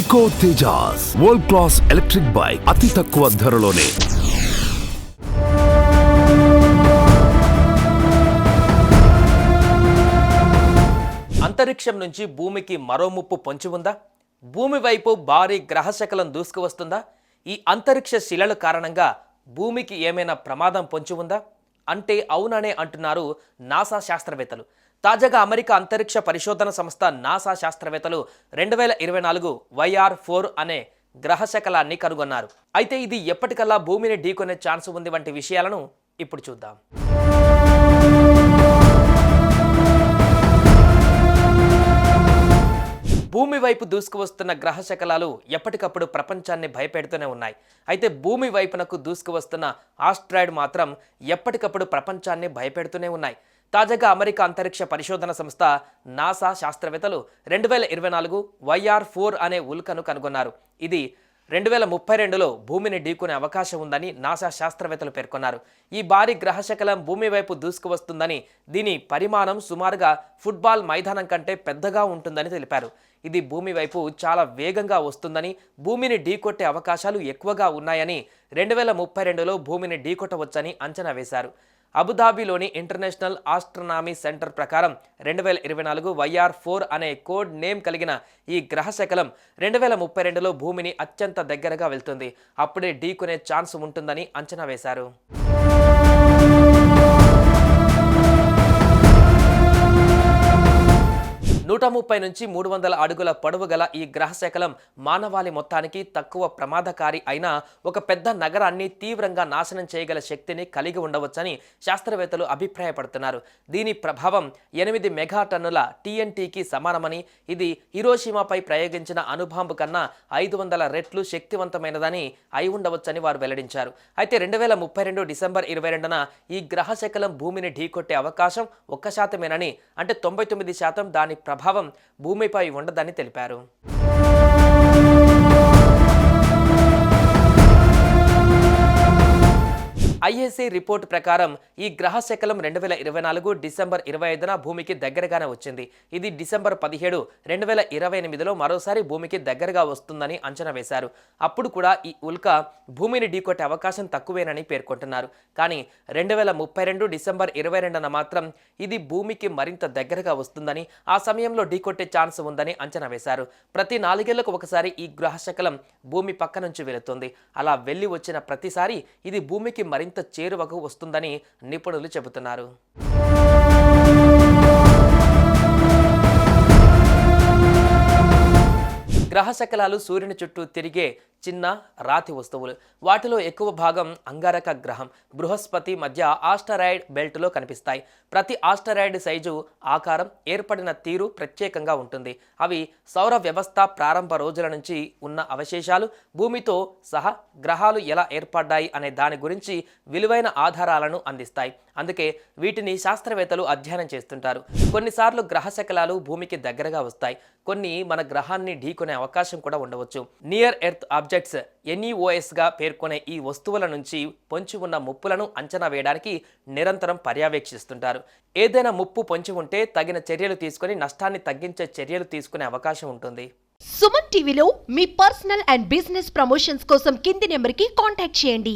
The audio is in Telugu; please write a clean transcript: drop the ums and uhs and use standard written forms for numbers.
Eco Tejas world class electric bike అతి తక్కువ ధరలోనే. అంతరిక్షం నుంచి భూమికి మరో ముప్పు పొంచి ఉందా? భూమి వైపు భారీ గ్రహశకలం దూసుకువస్తుందా? ఈ అంతరిక్ష శిలల కారణంగా భూమికి ఏమైనా ప్రమాదం పొంచి ఉందా అంటే అవుననే అంటున్నారు నాసా శాస్త్రవేత్తలు. తాజాగా అమెరికా అంతరిక్ష పరిశోధన సంస్థ నాసా శాస్త్రవేత్తలు 2024 YR4 అనే గ్రహశకలాన్ని కనుగొన్నారు. అయితే ఇది ఎప్పటికల్లా భూమిని ఢీకొనే ఛాన్స్ ఉంది వంటి విషయాలను ఇప్పుడు చూద్దాం. భూమి వైపు దూసుకువస్తున్న గ్రహశకలాలు ఎప్పటికప్పుడు ప్రపంచాన్ని భయపెడుతూనే ఉన్నాయి. అయితే భూమి వైపునకు దూసుకువస్తున్న ఆస్ట్రాయిడ్ మాత్రం ఎప్పటికప్పుడు ప్రపంచాన్ని భయపెడుతూనే ఉన్నాయి. తాజాగా అమెరికా అంతరిక్ష పరిశోధన సంస్థ నాసా శాస్త్రవేత్తలు 2024 YR4 అనే ఉల్కను కనుగొన్నారు. ఇది 2032లో భూమిని ఢీకొనే అవకాశం ఉందని నాసా శాస్త్రవేత్తలు పేర్కొన్నారు. ఈ భారీ గ్రహశకలం భూమి వైపు దూసుకువస్తుందని, దీని పరిమాణం సుమారుగా ఫుట్బాల్ మైదానం కంటే పెద్దగా ఉంటుందని తెలిపారు. ఇది భూమి వైపు చాలా వేగంగా వస్తుందని, భూమిని ఢీకొట్టే అవకాశాలు ఎక్కువగా ఉన్నాయని, 2032లో భూమిని ఢీకొట్టవచ్చని అంచనా వేశారు. అబుదాబిలోని ఇంటర్నేషనల్ ఆస్ట్రనామీ సెంటర్ ప్రకారం 2024 YR4 అనే కోడ్ నేమ్ కలిగిన ఈ గ్రహశకలం 2032లో భూమిని అత్యంత దగ్గరగా వెళ్తుంది. అప్పుడే ఢీకొనే ఛాన్స్ ఉంటుందని అంచనా వేశారు. 130 నుంచి 300 అడుగుల పొడవు గల ఈ గ్రహశకలం మానవాళి మొత్తానికి తక్కువ ప్రమాదకారి అయినా ఒక పెద్ద నగరాన్ని తీవ్రంగా నాశనం చేయగల శక్తిని కలిగి ఉండవచ్చని శాస్త్రవేత్తలు అభిప్రాయపడుతున్నారు. దీని ప్రభావం 8 మెగాటన్నుల TNTకి సమానమని, ఇది హిరోషిమాపై ప్రయోగించిన అణుబాంబు కన్నా 500 రెట్లు శక్తివంతమైనదని అయి ఉండవచ్చని వారు వెల్లడించారు. అయితే 2032 డిసెంబర్ 22న ఈ గ్రహశకలం భూమిని ఢీకొట్టే అవకాశం 1%మేనని, అంటే 99% దాని ప్రభావం భూమిపై ఉండదని తెలిపారు. IAC రిపోర్ట్ ప్రకారం ఈ గ్రహశకలం 2024 డిసెంబర్ 25న భూమికి దగ్గరగానే వచ్చింది. ఇది డిసెంబర్ 17, 2028లో మరోసారి భూమికి దగ్గరగా వస్తుందని అంచనా వేశారు. అప్పుడు కూడా ఈ ఉల్క భూమిని ఢీకొట్టే అవకాశం తక్కువేనని పేర్కొంటున్నారు. కానీ 2032 డిసెంబర్ 22న మాత్రం ఇది భూమికి మరింత దగ్గరగా వస్తుందని, ఆ సమయంలో ఢీకొట్టే ఛాన్స్ ఉందని అంచనా వేశారు. ప్రతి 4 ఏళ్లకు ఒకసారి ఈ గ్రహశకలం భూమి పక్క నుంచి వెళుతుంది. అలా వెళ్ళి వచ్చిన ప్రతిసారి ఇది భూమికి మరింత చేరువకు వస్తుందని నిపుణులు చెబుతున్నారు. గ్రహశకలాలు సూర్యుని చుట్టూ తిరిగే చిన్న రాతి వస్తువులు. వాటిలో ఎక్కువ భాగం అంగారక గ్రహం, బృహస్పతి మధ్య ఆస్టరాయిడ్ బెల్ట్లో కనిపిస్తాయి. ప్రతి ఆస్టరాయిడ్ సైజు, ఆకారం, ఏర్పడిన తీరు ప్రత్యేకంగా ఉంటుంది. అవి సౌర వ్యవస్థ ప్రారంభ రోజుల నుంచి ఉన్న అవశేషాలు, భూమితో సహా గ్రహాలు ఎలా ఏర్పడ్డాయి అనే దాని గురించి విలువైన ఆధారాలను అందిస్తాయి. అందుకే వీటిని శాస్త్రవేత్తలు అధ్యయనం చేస్తుంటారు. కొన్నిసార్లు గ్రహశకలాలు భూమికి దగ్గరగా వస్తాయి. కొన్ని మన గ్రహాన్ని ఢీకొనే అవకాశం కూడా ఉండవచ్చు. నియర్ ఎర్త్ ఆబ్జెక్ట్స్ NEOS గా పేర్కొనే ఈ వస్తువుల నుంచి పొంచి ఉన్న ముప్పులను అంచనా వేయడానికి నిరంతరం పర్యవేక్షిస్తుంటారు. ఏదైనా ముప్పు పొంచి ఉంటే తగిన చర్యలు తీసుకొని నష్టాన్ని తగ్గించే చర్యలు తీసుకునే అవకాశం ఉంటుంది. సుమన్ టీవీలో మీ పర్సనల్ అండ్ బిజినెస్ ప్రమోషన్స్ కోసం కింది నెంబర్కి కాంటాక్ట్ చేయండి.